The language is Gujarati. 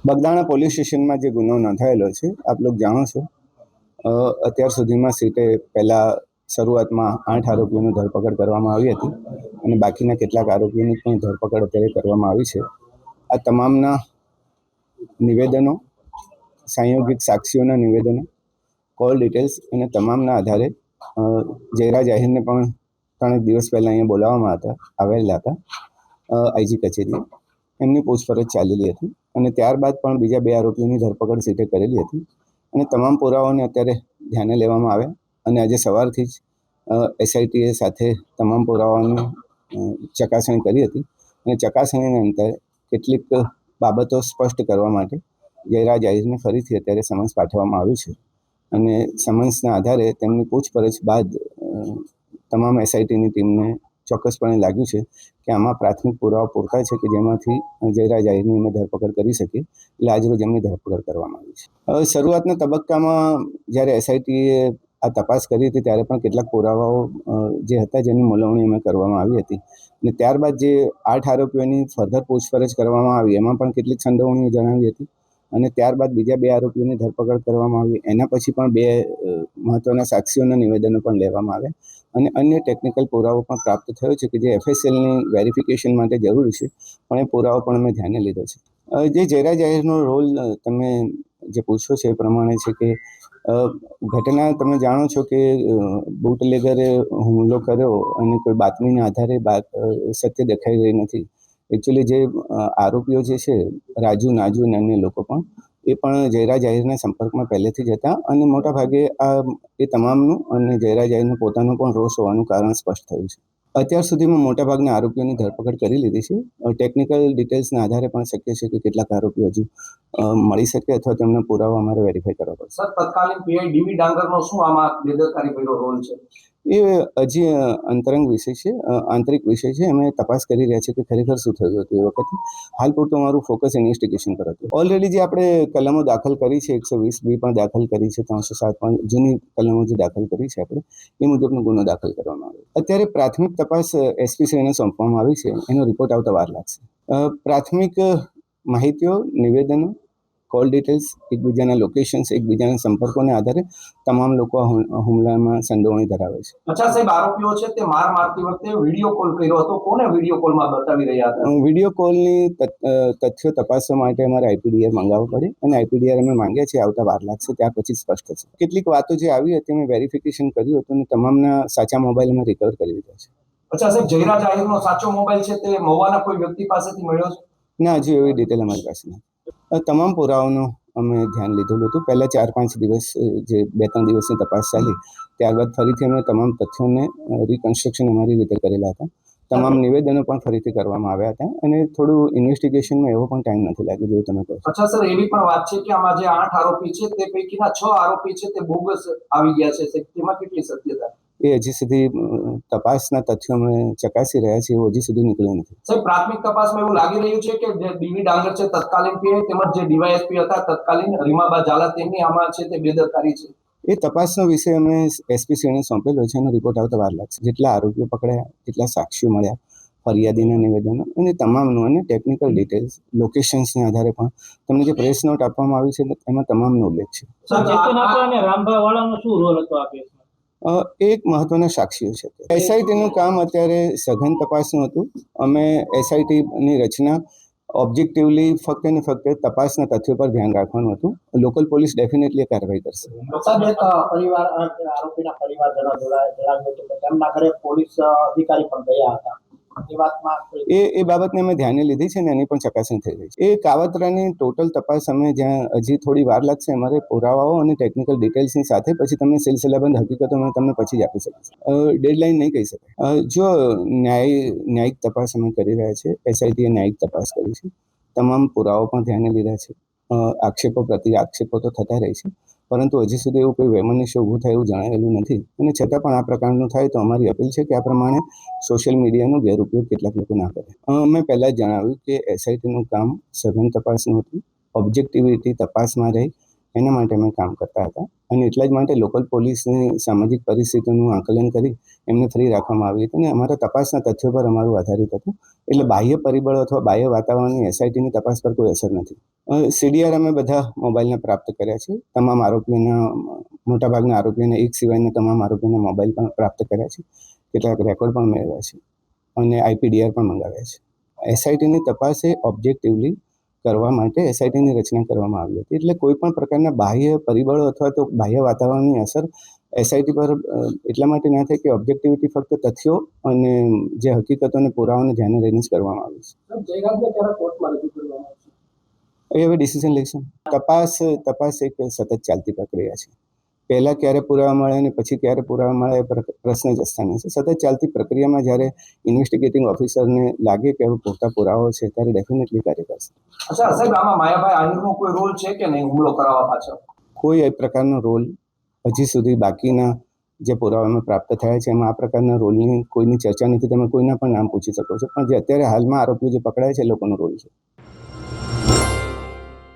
બગદાણા પોલીસ સ્ટેશનમાં જે ગુનો નોંધાયેલો છે આપ લોકો જાણો છો. અત્યાર સુધીમાં સીટે પહેલાં શરૂઆતમાં 8 આરોપીઓની ધરપકડ કરવામાં આવી હતી અને બાકીના કેટલાક આરોપીઓની પણ ધરપકડ અત્યારે કરવામાં આવી છે. આ તમામના નિવેદનો, સંયોગિત સાક્ષીઓના નિવેદનો, કોલ ડિટેલ્સ અને તમામના આધારે જયરાજ આહિરને પણ 3 દિવસ પહેલાં અહીંયા બોલાવવામાં આવેલા હતા આઈજી કચેરીએ. એમની પૂછપરછ ચાલેલી હતી અને ત્યારબાદ પણ બીજા 2 આરોપીઓની ધરપકડ સીટે કરેલી હતી અને તમામ પુરાવાઓને અત્યારે ધ્યાને લેવામાં આવ્યા અને આજે સવારથી જ એસઆઈટીએ સાથે તમામ પુરાવાઓની ચકાસણી કરી હતી અને ચકાસણીના અંતે કેટલીક બાબતો સ્પષ્ટ કરવા માટે જયરાજ આહિરને ફરીથી અત્યારે સમન્સ પાઠવવામાં આવ્યું છે અને સમન્સના આધારે તેમની પૂછપરછ બાદ તમામ એસઆઈટીની ટીમને ચોક્કસપણે લાગ્યું છે કે આમાં પ્રાથમિક પુરાવા પૂરતા છે કે જેમાંથી જયરાજ આહિરની અમે ધરપકડ કરી શકીએ, એટલે આજરોજ એમની ધરપકડ કરવામાં આવી છે. હવે શરૂઆતના તબક્કામાં જ્યારે એસઆઈટીએ આ તપાસ કરી હતી ત્યારે પણ કેટલાક પુરાવાઓ જે હતા જેની મોલવણી અમે કરવામાં આવી હતી અને ત્યારબાદ જે 8 આરોપીઓની ફર્ધર પૂછપરછ કરવામાં આવી એમાં પણ કેટલીક સંડોવણીઓ જણાવી હતી અને ત્યારબાદ બીજા 2 આરોપીઓની ધરપકડ કરવામાં આવી. એના પછી પણ 2 મહત્વના સાક્ષીઓના નિવેદનો પણ લેવામાં આવ્યા અને અન્ય ટેકનિકલ પુરાવો પણ પ્રાપ્ત થયો છે કે જે એફએસએલની વેરિફિકેશન માટે જરૂરી છે, પણ એ પુરાવો પણ અમે ધ્યાને લીધો છે. જે જયરાજ આહિરનો રોલ તમે જે પૂછો છે એ પ્રમાણે છે કે ઘટના તમે જાણો છો કે બુટલેગરે હુમલો કર્યો અને કોઈ બાતમીના આધારે સત્ય દેખાઈ રહી નથી. એકચ્યુઅલી જે આરોપીઓ જે છે રાજુ, નાજુ અને અન્ય લોકો પણ એ પણ જયરાજ આહિરના સંપર્કમાં પહેલેથી જ હતા અને મોટાભાગે એ તમામનું અને જયરાજ આહિરનું પોતાનું પણ રોષ હોવાનું કારણ સ્પષ્ટ થયું છે. અત્યાર સુધીમાં મોટાભાગના આરોપીઓની ધરપકડ કરી લીધી છે. ટેકનિકલ ડિટેલ્સના આધારે પણ શક્ય છે કે કેટલાક આરોપીઓ હજુ મળી શકે અથવા તેમના પુરાવા અમારે વેરીફાઈ કરવા પડશે. સર, તત્કાલીન પીઆઈ ડીવી ડાંગરનો શું આમાં બેદરકારી ભર્યો રોલ છે? એ હજી અંતરંગ વિષય છે, આંતરિક વિષય છે. અમે તપાસ કરી રહ્યા છીએ કે ખરેખર શું થયું હતું એ વખતે. હાલ પૂરતું અમારું ફોકસ ઇન્વેસ્ટિગેશન પર હતું. ઓલરેડી જે આપણે કલમો દાખલ કરી છે, 120B પણ દાખલ કરી છે, 307 પણ જૂની કલમો જે દાખલ કરી છે આપણે એ મુજબનો ગુનો દાખલ કરવામાં આવ્યો. અત્યારે પ્રાથમિક તપાસ એસપીસીને સોંપવામાં આવી છે, એનો રિપોર્ટ આવતા વાર લાગશે. પ્રાથમિક માહિતીઓ, નિવેદનો, કોલ ડિટેલ્સ, એકબીજાના લોકેશન્સ, એકબીજાના સંપર્કોને આધારે તમામ લોકો હુમલામાં સંડોવણી ધરાવે છે. અચ્છા સાહેબ, આરોપીઓ છે તે માર મારતી વખતે વિડીયો કોલ કર્યો હતો, કોને વિડીયો કોલમાં બતાવી રહ્યા હતા? વિડીયો કોલની તથ્યો તપાસવા માટે અમારે આઈપીડીઆર મંગાવવો પડે અને આઈપીડીઆર અમે માંગ્યા છે, આવતા વાર લાગશે, ત્યાર પછી સ્પષ્ટ થશે. કેટલીક વાતો જે આવી હતી અમે વેરિફિકેશન કર્યું હતું અને તમામના સાચા મોબાઈલ અમે રિકવર કરી લીધા છે. અચ્છા સાહેબ, જયરાજ આહિરનો સાચો મોબાઈલ છે તે મહુવાના કોઈ વ્યક્તિ પાસેથી મળ્યો છે? ના, હજી એવી ડિટેલ અમારી પાસે નથી. તમામ પુરાવાનો અમે ધ્યાન લીધેલું હતું. પહેલા 4-5 દિવસ જે 2-3 દિવસની તપાસ ચાલી, ત્યારબાદ ફરીથી અમે તમામ તથ્યોને રિકન્સ્ટ્રક્શન અમારી રીતે કરેલા હતા. તમામ નિવેદનો પણ ફરીથી કરવામાં આવ્યા હતા અને થોડું ઇન્વેસ્ટિગેશનમાં એવો પણ ટાઈમ નથી લાગ્યો જેવું તમે કહો. અચ્છા સર, એવી પણ વાત છે કે આમાં જે 8 આરોપી છે તે પૈકીના 6 આરોપી છે તે બોગસ આવી ગયા છે, તેમાં કેટલી સત્યતા? એ હજી સુધી તપાસના તથ્યો અમે ચકાસી રહ્યા છીએ, હજી સુધી નીકળ્યું નથી. સાહેબ, પ્રાથમિક તપાસમાં એવું લાગી રહ્યું છે કે જે ડીવી ડાંગર છે તત્કાલીન પીઆઈ તેમજ જે ડીવાયએસપી હતા તત્કાલીન રીમાબા ઝાલા તેમની આમાં છે તે બેદરકારી છે. એ તપાસનો વિષય અમે એસપીસીને સોંપેલો છે, એનો રિપોર્ટ આવતા વાર લાગશે. જેટલા આરોપીઓ પકડાયા, કેટલા સાક્ષીઓ મળ્યા, ફરિયાદીના નિવેદનો અને તમામનું અને ટેકનિકલ ડિટેલ્સ, લોકેશન્સના આધારે પણ તમને જે પ્રેસ નોટ આપવામાં આવી છે એમાં તમામનો ઉલ્લેખ છે. એક મહત્વના સાક્ષીઓ છે. એસઆઈટીનું કામ અત્યારે સઘન તપાસનું હતું. અમે એસઆઈટીની રચના ઓબ્જેક્ટિવલી ફક્ત ને ફક્ત તપાસના તથ્યો પર ધ્યાન રાખવાનું હતું. લોકલ પોલીસ ડેફિનેટલી કાર્યવાહી કરશે. આરોપીના પરિવારજનો જણાવ્યું હતું કે તેમના ઘરે પોલીસ અધિકારી પણ ગયા હતા. એ બાબતને અમે ધ્યાને લીધી છે અને એની પણ ચકાસણી થઈ રહી છે. એ કાવતરાની ટોટલ તપાસ અમે જ્યાં હજી થોડી વાર લાગશે, અમારે પુરાવાઓ અને ટેકનિકલ ડિટેલ્સની સાથે પછી તમને સિલસિલાબંધ હકીકતો અમે તમને પછી જ આપી શકીશ. ડેડલાઇન નહીં કહી શકાય. જો ન્યાયિક તપાસ અમે કરી રહ્યા છીએ, એસઆઈટીએ ન્યાયિક તપાસ કરી છે, તમામ પુરાવાઓ પણ ધ્યાને લીધા છે. આક્ષેપો પ્રતિ આક્ષેપો તો થતા રહે છે, પરંતુ હજી સુધી એવું કોઈ વૈમનસ્ય ઊભું થાય એવું જણાયેલું નથી અને છતાં પણ આ પ્રકારનું થાય તો અમારી અપીલ છે કે આ પ્રમાણે સોશિયલ મીડિયાનો ગેરઉપયોગ કેટલાક લોકો ના કરે. મેં પહેલાં જ જણાવ્યું કે એસઆઈટીનું કામ સઘન તપાસનું હતું. ઓબ્જેક્ટિવિટી તપાસમાં રહી એના માટે અમે કામ કરતા હતા અને એટલા જ માટે લોકલ પોલીસની સામાજિક પરિસ્થિતિનું આકલન કરી એમને ફ્રી રાખવામાં આવી હતી અને અમારા તપાસના તથ્યો પર અમારું આધારિત હતું. એટલે બાહ્ય પરિબળો અથવા બાહ્ય વાતાવરણની એસઆઈટીની તપાસ પર કોઈ અસર નથી. સીડીઆર અમે બધા મોબાઈલને પ્રાપ્ત કર્યા છે. તમામ આરોપીઓના મોટાભાગના આરોપીઓને એક સિવાયના તમામ આરોપીઓના મોબાઈલ પણ પ્રાપ્ત કર્યા છે. કેટલાક રેકોર્ડ પણ મેળવ્યા છે અને આઈપીડીઆર પણ મંગાવ્યા છે. એસઆઈટીની તપાસ એ ઓબ્જેક્ટિવલી કરવા માટે એસઆઈટીની રચના કરવામાં આવી હતી. એટલે કોઈ પણ પ્રકારના બાહ્ય પરિબળો અથવા તો બાહ્ય વાતાવરણની અસર એસઆઈટી પર એટલા માટે ના થાય કે ઓબ્જેક્ટિવિટી ફક્ત તથ્યો અને જે હકીકતોને પુરાવાને ધ્યાને લઈને જ કરવામાં આવી છે. એ હવે ડિસિઝન લઈશું. તપાસ એક સતત ચાલતી પ્રક્રિયા છે. પહેલાં ક્યારે પુરાવા મળે અને પછી ક્યારે પુરાવા મળે એ પ્રશ્ન જ સ્થાને છે. સતત ચાલતી પ્રક્રિયામાં જ્યારે ઇન્વેસ્ટિગેટિંગ ઓફિસરને લાગે કે હવે પૂરતા પુરાવાઓ છે ત્યારે ડેફિનેટલી કાર્ય કરશે. અચ્છા સાહેબ, આમાં માયાભાઈ આહિરનો કોઈ રોલ છે કે નહીં હુમલો કરાવવા પાછળ? કોઈ એ પ્રકારનો રોલ હજી સુધી બાકીના જે પુરાવામાં પ્રાપ્ત થયા છે એમાં આ પ્રકારના રોલની કોઈની ચર્ચા નથી. તમે કોઈના પણ નામ પૂછી શકો છો, પણ જે અત્યારે હાલમાં આરોપીઓ જે પકડાય છે એ લોકોનો રોલ છે.